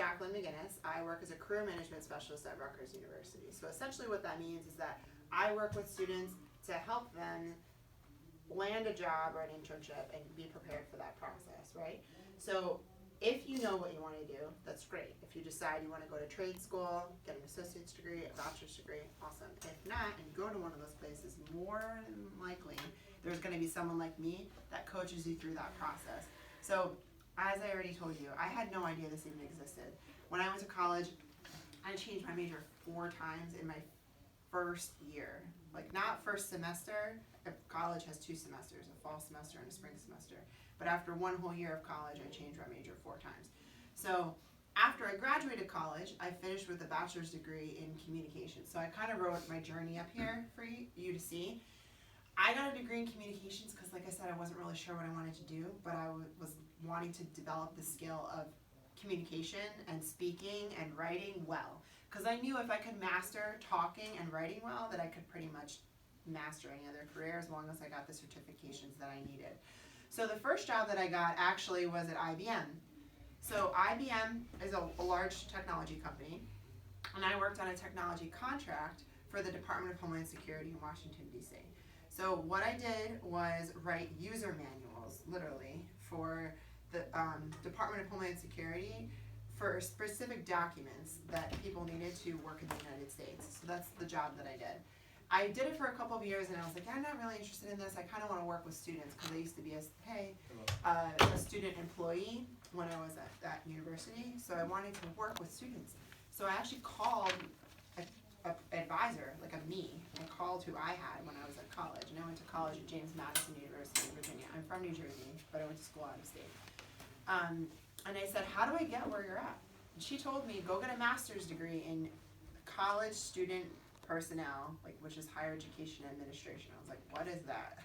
Jacqueline Maginnis. I work as a career management specialist at Rutgers University. So essentially what that means is that I work with students to help them land a job or an internship and be prepared for that process, right? So if you know what you want to do, that's great. If you decide you want to go to trade school, get an associate's degree, a bachelor's degree, awesome. If not, and you go to one of those places, more than likely there's going to be someone like me that coaches you through that process. So as I already told you, I had no idea this even existed. When I went to college, I changed my major 4 times in my first year. Like, not first semester. College has 2 semesters, a fall semester and a spring semester. But after 1 whole year of college, I changed my major 4 times. So after I graduated college, I finished with a bachelor's degree in communications. So I kind of wrote my journey up here for you to see. I got a degree in communications because, like I said, I wasn't really sure what I wanted to do, but I was wanting to develop the skill of communication and speaking and writing well. Because I knew if I could master talking and writing well, that I could pretty much master any other career as long as I got the certifications that I needed. So the first job that I got actually was at IBM. So IBM is a large technology company, and I worked on a technology contract for the Department of Homeland Security in Washington, D.C. So what I did was write user manuals, literally, for the Department of Homeland Security for specific documents that people needed to work in the United States. So that's the job that I did. I did it for a couple of years, and I was like, I'm not really interested in this. I kind of want to work with students because I used to be a student employee when I was at that university. So I wanted to work with students. So I actually called an advisor, like a me. I called who I had when I was at college, and I went to college at James Madison University in Virginia. I'm from New Jersey, but I went to school out of state. And I said, how do I get where you're at? And she told me, go get a master's degree in college student personnel, which is higher education administration. I was like, what is that?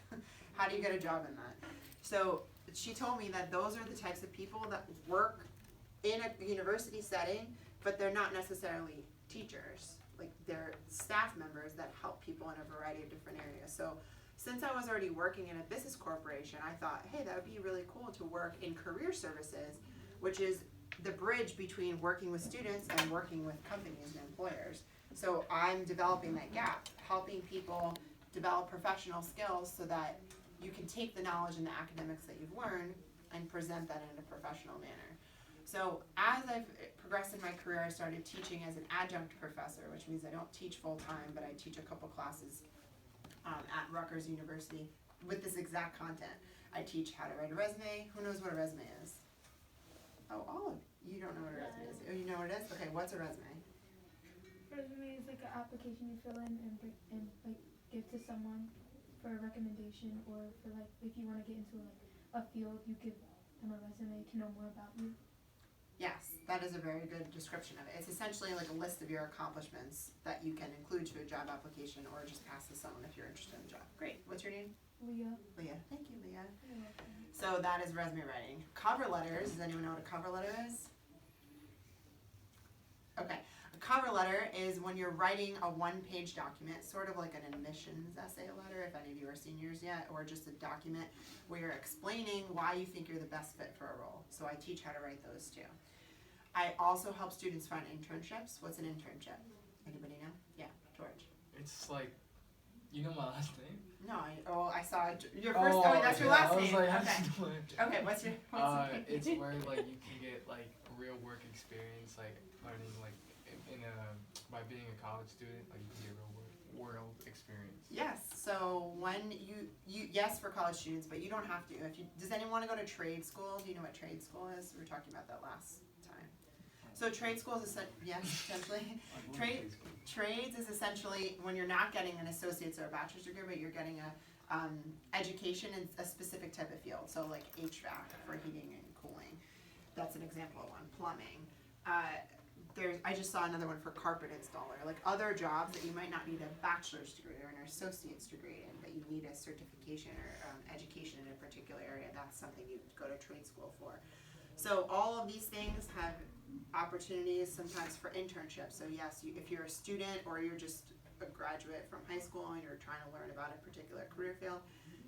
How do you get a job in that? So she told me that those are the types of people that work in a university setting, but they're not necessarily teachers. Like, they're staff members that help people in a variety of different areas. So since I was already working in a business corporation, I thought, hey, that would be really cool to work in career services, which is the bridge between working with students and working with companies and employers. So I'm developing that gap, helping people develop professional skills so that you can take the knowledge and the academics that you've learned and present that in a professional manner. So as I've progressed in my career, I started teaching as an adjunct professor, which means I don't teach full-time, but I teach a couple classes at Rutgers University with this exact content. I teach how to write a resume. Who knows what a resume is? Oh, all of you don't know what a resume is. Oh, you know what it is? Okay, what's a resume? Resume is like an application you fill in and like give to someone for a recommendation, or for like if you want to get into like a field, you give them a resume to know more about you. Yes, that is a very good description of it. It's essentially like a list of your accomplishments that you can include to a job application or just pass to someone if you're interested in the job. Great. What's your name? Leah. Leah. Thank you, Leah. You're welcome. So that is resume writing. Cover letters. Does anyone know what a cover letter is? Okay. A cover letter is when you're writing a 1-page document, sort of like an admissions essay letter, if any of you are seniors yet, or just a document where you're explaining why you think you're the best fit for a role. So I teach how to write those too. I also help students find internships. What's an internship? Anybody know? Yeah, George. It's like, you know my last name? No, I saw your first. Oh, that's your last name. Like, okay, what's your name? It's where like you can get like real work experience, like learning like by being a college student, like you can get real world experience. Yes. So when you yes for college students, but you don't have to. Does anyone want to go to trade school? Do you know what trade school is? We were talking about that last time. So trade school is essentially trades is essentially when you're not getting an associate's or a bachelor's degree, but you're getting a education in a specific type of field. So like HVAC for heating and cooling. That's an example of one. Plumbing. I just saw another one for carpet installer. Like other jobs that you might not need a bachelor's degree or an associate's degree in, but you need a certification or education in a particular area. That's something you go to trade school for. So all of these things have opportunities sometimes for internships. So yes, if you're a student or you're just a graduate from high school and you're trying to learn about a particular career field,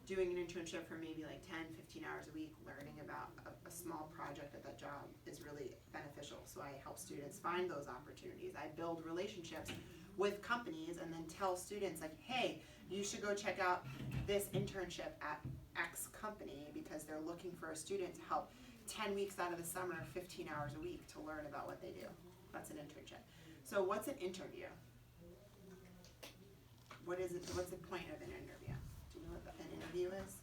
doing an internship for maybe like 10, 15 hours a week, learning about a small project at that job is really beneficial. So I help students find those opportunities. I build relationships with companies and then tell students like, hey, you should go check out this internship at X company because they're looking for a student to help 10 weeks out of the summer, 15 hours a week to learn about what they do. That's an internship. So what's an interview? What is it? What's the point of an interview? Do you know what an interview is?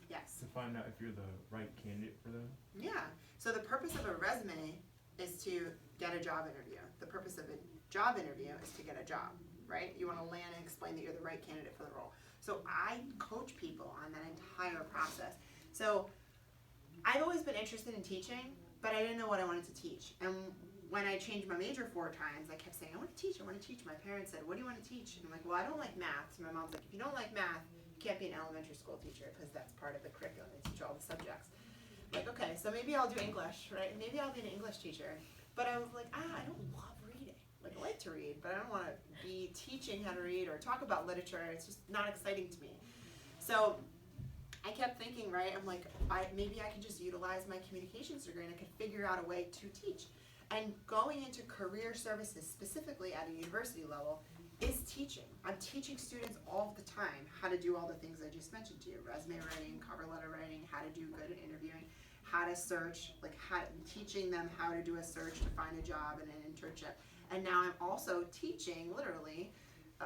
Yes. To find out if you're the right candidate for them. Yeah. So the purpose of a resume is to get a job interview. The purpose of a job interview is to get a job, right? You want to land and explain that you're the right candidate for the role. So I coach people on that entire process. So I've always been interested in teaching, but I didn't know what I wanted to teach. And when I changed my major 4 times, I kept saying, I want to teach. My parents said, what do you want to teach? And I'm like, well, I don't like math. So my mom's like, if you don't like math, you can't be an elementary school teacher because that's part of the curriculum. They teach all the subjects. I'm like, okay, so maybe I'll do English, right? Maybe I'll be an English teacher. But I was like, I don't love reading. Like, I like to read, but I don't want to be teaching how to read or talk about literature. It's just not exciting to me. So I kept thinking, right, I'm like, maybe I can just utilize my communications degree and I could figure out a way to teach. And going into career services, specifically at a university level, is teaching. I'm teaching students all the time how to do all the things I just mentioned to you. Resume writing, cover letter writing, how to do good at interviewing, how to search, teaching them how to do a search to find a job and an internship. And now I'm also teaching, literally,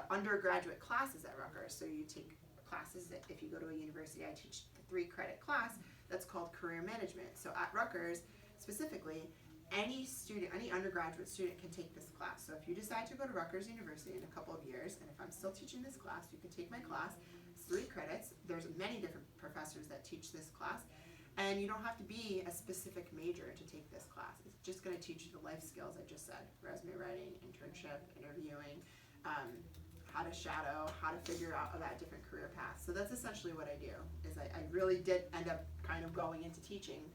undergraduate classes at Rutgers. So you take classes that if you go to a university, I teach the 3-credit class that's called career management. So at Rutgers, specifically, any student, any undergraduate student can take this class. So if you decide to go to Rutgers University in a couple of years, and if I'm still teaching this class, you can take my class. It's 3 credits. There's many different professors that teach this class. And you don't have to be a specific major to take this class. It's just going to teach you the life skills I just said. Resume writing, internship, interviewing, how to shadow, how to figure out about different career paths. So that's essentially what I do, is I really did end up kind of going into teaching.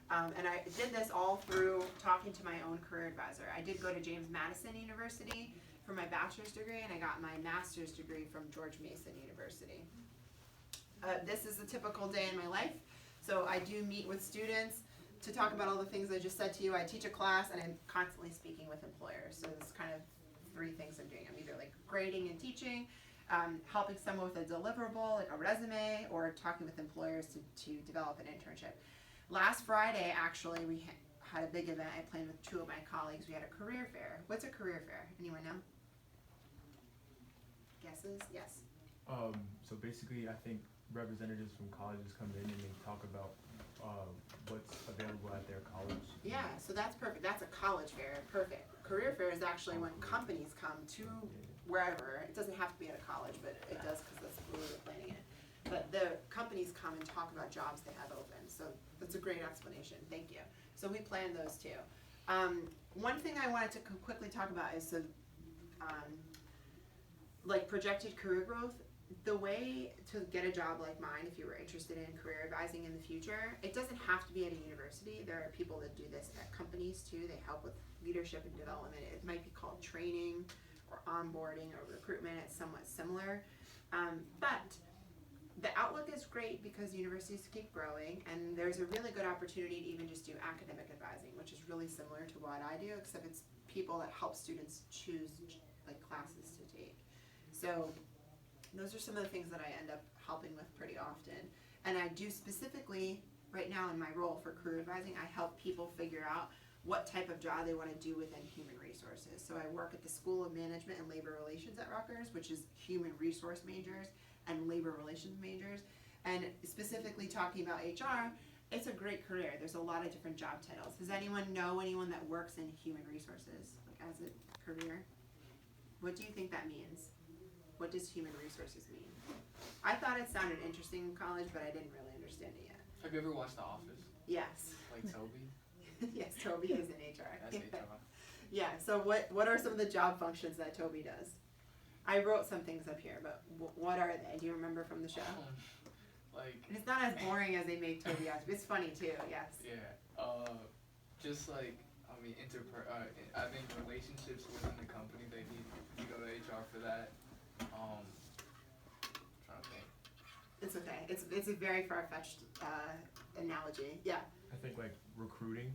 And I did this all through talking to my own career advisor. I did go to James Madison University for my bachelor's degree, and I got my master's degree from George Mason University. This is a typical day in my life. So I do meet with students to talk about all the things I just said to you. I teach a class, and I'm constantly speaking with employers. So it's kind of 3 things I'm doing. I'm either like grading and teaching, helping someone with a deliverable, like a resume, or talking with employers to develop an internship. Last Friday, actually, we had a big event. I planned with 2 of my colleagues. We had a career fair. What's a career fair? Anyone know? Guesses? Yes. So basically, I think representatives from colleges come in and they talk about what's available at their college. Yeah, so that's perfect. That's a college fair. Perfect. Career fair is actually when companies come to wherever. It doesn't have to be at a college, but it does because that's where we're planning it. But the companies come and talk about jobs they have open. So that's a great explanation. Thank you. So we planned those too. One thing I wanted to quickly talk about is like projected career growth. The way to get a job like mine, if you were interested in career advising in the future, it doesn't have to be at a university. There are people that do this at companies too. They help with leadership and development. It might be called training or onboarding or recruitment. It's somewhat similar. But the outlook is great because universities keep growing, and there's a really good opportunity to even just do academic advising, which is really similar to what I do, except it's people that help students choose like classes to take. So those are some of the things that I end up helping with pretty often. And I do specifically, right now in my role for career advising, I help people figure out what type of job they want to do within human resources. So I work at the School of Management and Labor Relations at Rutgers, which is human resource majors and labor relations majors. And specifically talking about HR, it's a great career. There's a lot of different job titles. Does anyone know anyone that works in human resources, like as a career? What do you think that means? What does human resources mean? I thought it sounded interesting in college, but I didn't really understand it yet. Have you ever watched The Office? Yes. Like Toby? Yes, Toby is in HR. That's HR. Yeah, so what are some of the job functions that Toby does? I wrote some things up here, but what are they? Do you remember from the show? Like, And it's not as boring as they make Toby out. It's funny too, yes. yeah. Just like, I mean, I think relationships within the company, they need, you go to HR for that. Trying to think. It's It's okay. It's a very far-fetched analogy. Yeah. I think like recruiting.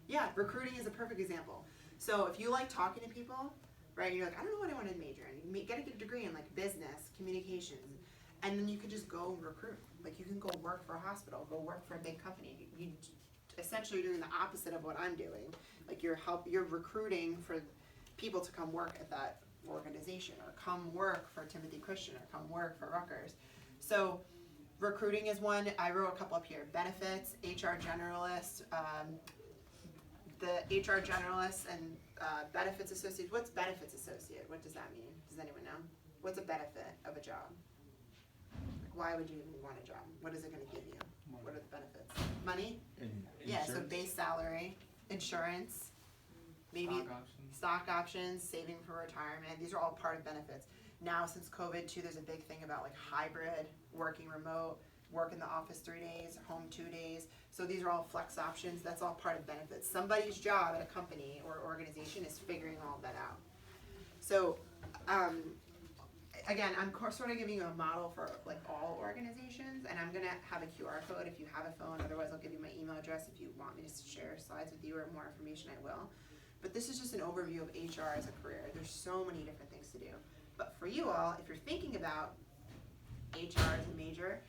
Yeah, recruiting is a perfect example. So if you like talking to people, right? You're like, I don't know what I want to major in. You get a degree in like business, communications, and then you can just go and recruit. Like you can go work for a hospital, go work for a big company. You essentially doing the opposite of what I'm doing. Like you're recruiting for people to come work at that organization, or come work for Timothy Christian, or come work for Rutgers. So recruiting is one. I wrote a couple up here. Benefits, HR generalist, the HR generalist and benefits associate. What's benefits associate? What does that mean? Does anyone know? What's a benefit of a job? Like, why would you even want a job? What is it going to give you? What are the benefits? Money? Yeah, so base salary, insurance, maybe stock options, saving for retirement. These are all part of benefits. Now, since COVID too, there's a big thing about like hybrid, working remote, work in the office 3 days, home 2 days. So these are all flex options. That's all part of benefits. Somebody's job at a company or organization is figuring all that out. So again, I'm sort of giving you a model for like all organizations, and I'm gonna have a QR code if you have a phone. Otherwise, I'll give you my email address if you want me to share slides with you or more information. I will. But this is just an overview of HR as a career. There's so many different things to do. But for you all, if you're thinking about HR as a major,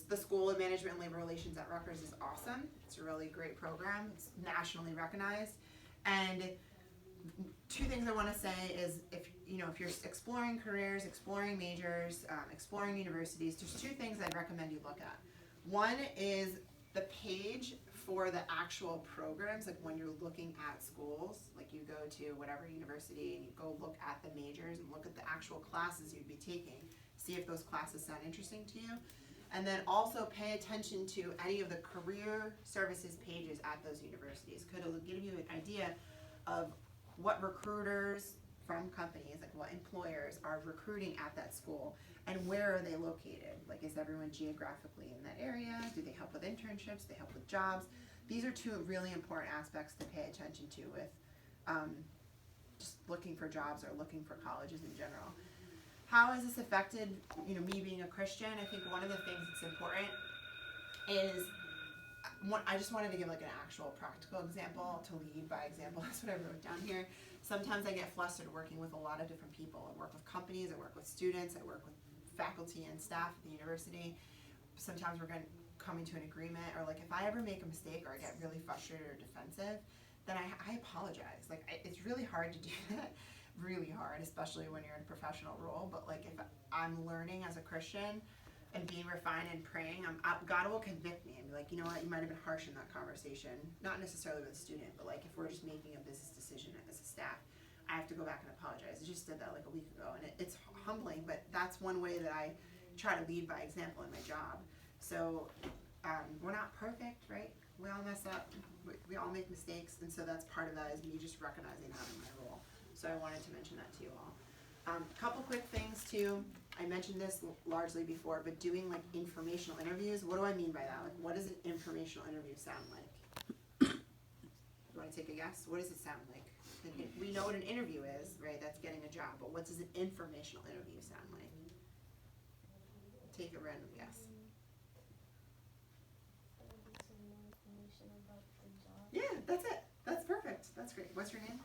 the School of Management and Labor Relations at Rutgers is awesome. It's a really great program. It's nationally recognized. And two things I want to say is if you're exploring careers, exploring majors, exploring universities, there's two things I'd recommend you look at. One is the page for the actual programs, like when you're looking at schools, like you go to whatever university and you go look at the majors and look at the actual classes you'd be taking, see if those classes sound interesting to you. And then also pay attention to any of the career services pages at those universities. It'll give you an idea of what recruiters from companies, like what employers are recruiting at that school, and where are they located? Like, is everyone geographically in that area? Do they help with internships? Do they help with jobs? These are two really important aspects to pay attention to with just looking for jobs or looking for colleges in general. How has this affected, me being a Christian? I think one of the things that's important is, I just wanted to give like an actual practical example to lead by example. That's what I wrote down here. Sometimes I get flustered working with a lot of different people. I work with companies, I work with students, I work with faculty and staff at the university. Sometimes we're coming to an agreement, or like if I ever make a mistake or I get really frustrated or defensive, then I apologize. Like it's really hard to do that. Really hard, especially when you're in a professional role. But like if I'm learning as a Christian and being refined and praying, God will convict me and be like, you know what, you might have been harsh in that conversation. Not necessarily with a student, but like if we're just making a business decision as a staff, I have to go back and apologize. I just did that like a week ago, and it's humbling, but that's one way that I try to lead by example in my job. So we're not perfect, right? We all mess up. We all make mistakes, and so that's part of that is me just recognizing that in my role. So I wanted to mention that to you all. Couple quick things too. I mentioned this largely before, but doing like informational interviews. What do I mean by that? Like, what does an informational interview sound like? You want to take a guess? What does it sound like? We know what an interview is, right? That's getting a job. But what does an informational interview sound like? Take a random guess. Yeah, that's it. That's perfect. That's great. What's your name?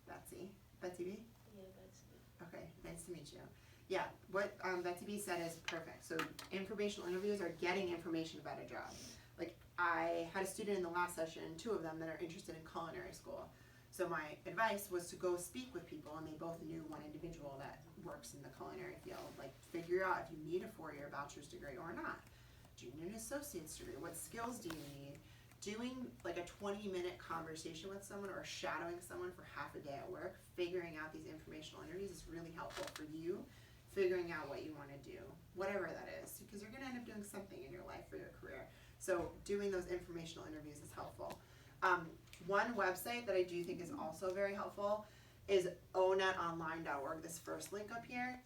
Betsy. Betsy B? Yeah, Betsy B. Okay, nice to meet you. Yeah, what Betsy B said is perfect. So informational interviews are getting information about a job. Like I had a student in the last session, two of them that are interested in culinary school. So my advice was to go speak with people, and they both knew one individual that works in the culinary field. Like figure out if you need a 4-year bachelor's degree or not. Do you need an associate's degree? What skills do you need? Doing like a 20-minute conversation with someone or shadowing someone for half a day at work, figuring out these informational interviews is really helpful for you, figuring out what you want to do, whatever that is, because you're going to end up doing something in your life for your career. So doing those informational interviews is helpful. One website that I do think is also very helpful is onetonline.org, this first link up here.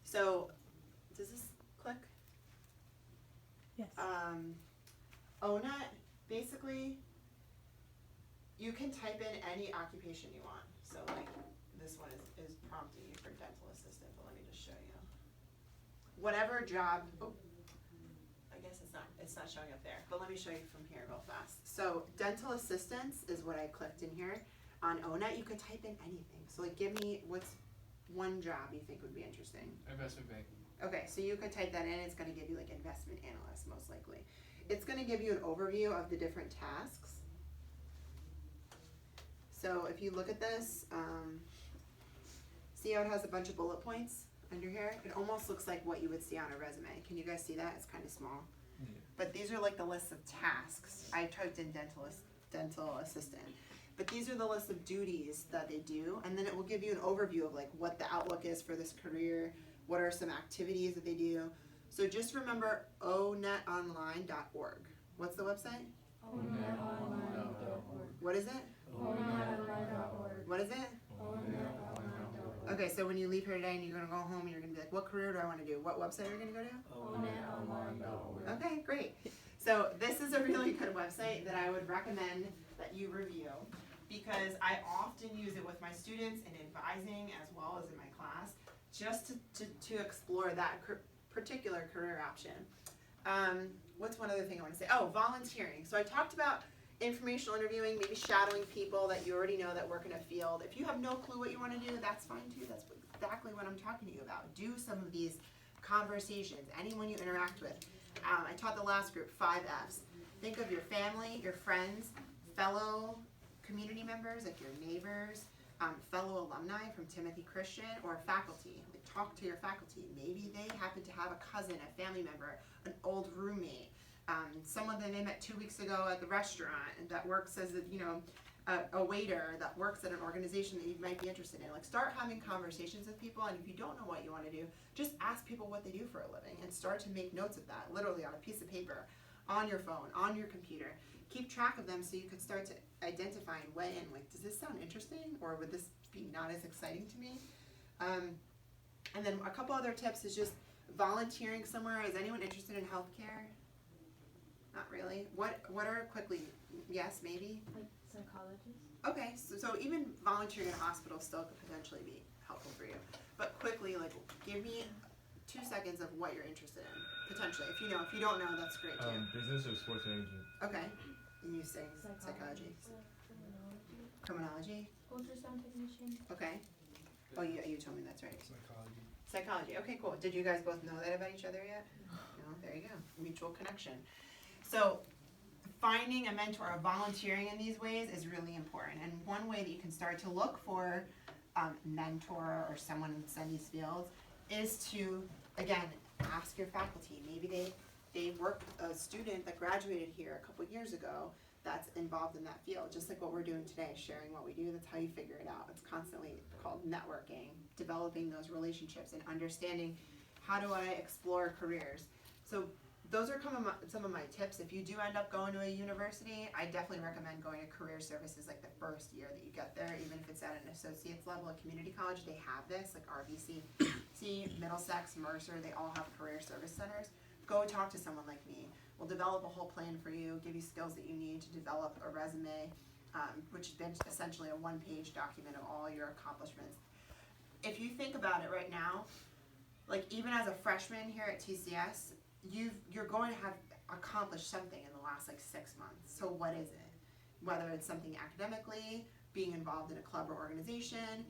So does this click? Yes. ONET, basically, you can type in any occupation you want. So like this one is prompting you for dental assistant, but let me just show you. Whatever job, guess it's not showing up there, but let me show you from here real fast. So dental assistance is what I clicked in here. On ONET, you could type in anything. So like, give me what's one job you think would be interesting. Investment bank. Okay, so you could type that in. It's going to give you like investment analyst, most likely. It's going to give you an overview of the different tasks. So if you look at this, see how it has a bunch of bullet points under here? It almost looks like what you would see on a resume. Can you guys see that? It's kind of small. Yeah. But these are like the list of tasks. I typed in dental assistant. But these are the list of duties that they do, and then it will give you an overview of like what the outlook is for this career, what are some activities that they do. So just remember onetonline.org. What's the website? onetonline.org. What is it? onetonline.org. What is it? onetonline.org. Okay, so when you leave here today and you're gonna go home and you're gonna be like, what career do I want to do? What website are you gonna go to? onetonline.org. Okay, great. So this is a really good website that I would recommend that you review, because I often use it with my students in advising as well as in my class, just to explore that particular career option. What's one other thing I want to say? Oh, volunteering. So I talked about informational interviewing, maybe shadowing people that you already know that work in a field. If you have no clue what you want to do, that's fine too. That's exactly what I'm talking to you about. Do some of these conversations, anyone you interact with. I taught the last group 5 F's. Think of your family, your friends, fellow community members, like your neighbors, fellow alumni from Timothy Christian, or faculty. Like, talk to your faculty. Maybe they happen to have a cousin, a family member, an old roommate, someone that they met 2 weeks ago at the restaurant and that works as a waiter, that works at an organization that you might be interested in. Like, start having conversations with people, and if you don't know what you want to do, just ask people what they do for a living and start to make notes of that, literally on a piece of paper, on your phone, on your computer. Keep track of them so you could start to identify and weigh in, like, does this sound interesting, or would this be not as exciting to me? And then a couple other tips is just volunteering somewhere. Is anyone interested in healthcare? Not really. What are quickly, yes, maybe? Like psychologist. Okay, so even volunteering in a hospital still could potentially be helpful for you. But quickly, like, give me 2 seconds of what you're interested in, potentially. If you know, if you don't know, that's great too. Business or sports management. Okay. And you say psychology. Criminology? Ultrasound technician. Okay. Oh, you told me that's right. Psychology. Psychology. Okay, cool. Did you guys both know that about each other yet? No, there you go. Mutual connection. So finding a mentor or volunteering in these ways is really important. And one way that you can start to look for mentor or someone in these fields is to, again, ask your faculty. Maybe they work a student that graduated here a couple years ago that's involved in that field, just like what we're doing today, sharing what we do. That's how you figure it out. It's constantly called networking, developing those relationships and understanding how do I explore careers. So those are some of my tips. If you do end up going to a university, I definitely recommend going to career services like the first year that you get there, even if it's at an associate's level at community college. They have this, like RBC, Middlesex, Mercer, they all have career service centers. Go talk to someone like me. We'll develop a whole plan for you, give you skills that you need to develop a resume, which is essentially a 1-page document of all your accomplishments. If you think about it right now, like even as a freshman here at TCS, you're going to have accomplished something in the last like 6 months. So what is it? Whether it's something academically, being involved in a club or organization,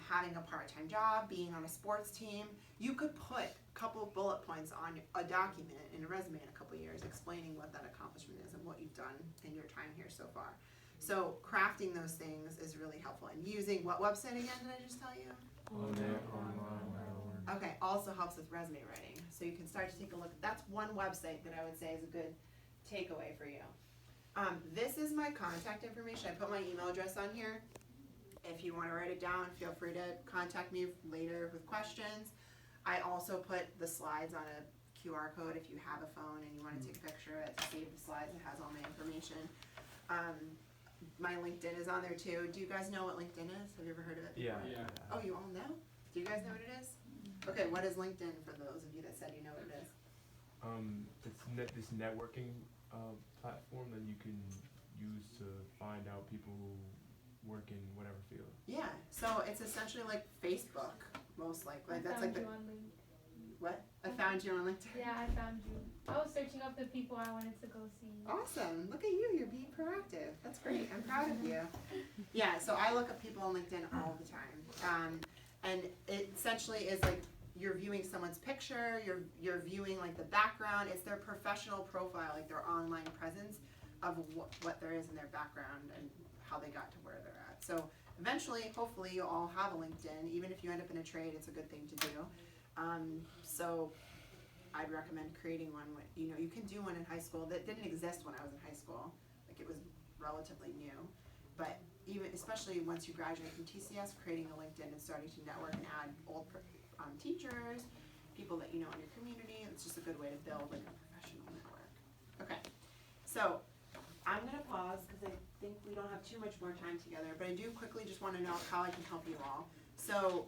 having a part-time job, being on a sports team, you could put a couple of bullet points on a document in a resume in a couple of years explaining what that accomplishment is and what you've done in your time here so far. So crafting those things is really helpful. And using what website again did I just tell you? onetonline.org. Okay, also helps with resume writing. So you can start to take a look. That's one website that I would say is a good takeaway for you. This is my contact information. I put my email address on here. If you want to write it down, feel free to contact me later with questions. I also put the slides on a QR code if you have a phone and you want to take a picture of it to save the slides. It has all my information. My LinkedIn is on there too. Do you guys know what LinkedIn is? Have you ever heard of it? Yeah. Yeah. Oh, you all know? Do you guys know what it is? Okay, what is LinkedIn for those of you that said you know what it is? It's this networking platform that you can use to find out people who work in whatever field. Yeah, so it's essentially like Facebook, most likely. That's like the, what? I found you on LinkedIn. Yeah, I found you. I was searching up the people I wanted to go see. Awesome. Look at you. You're being proactive. That's great. I'm proud of you. Yeah, so I look at people on LinkedIn all the time. And it essentially is like you're viewing someone's picture, you're viewing like the background. It's their professional profile, like their online presence of what there is in their background and how they got to where they're at. So eventually, hopefully, you'll all have a LinkedIn. Even if you end up in a trade, it's a good thing to do. So I'd recommend creating one. You can do one in high school. That didn't exist when I was in high school. Like it was relatively new. But especially once you graduate from TCS, creating a LinkedIn and starting to network and add old teachers, people that you know in your community. It's just a good way to build like a professional network. Okay, so I'm gonna pause because I think we don't have too much more time together. But I do quickly just want to know how I can help you all. So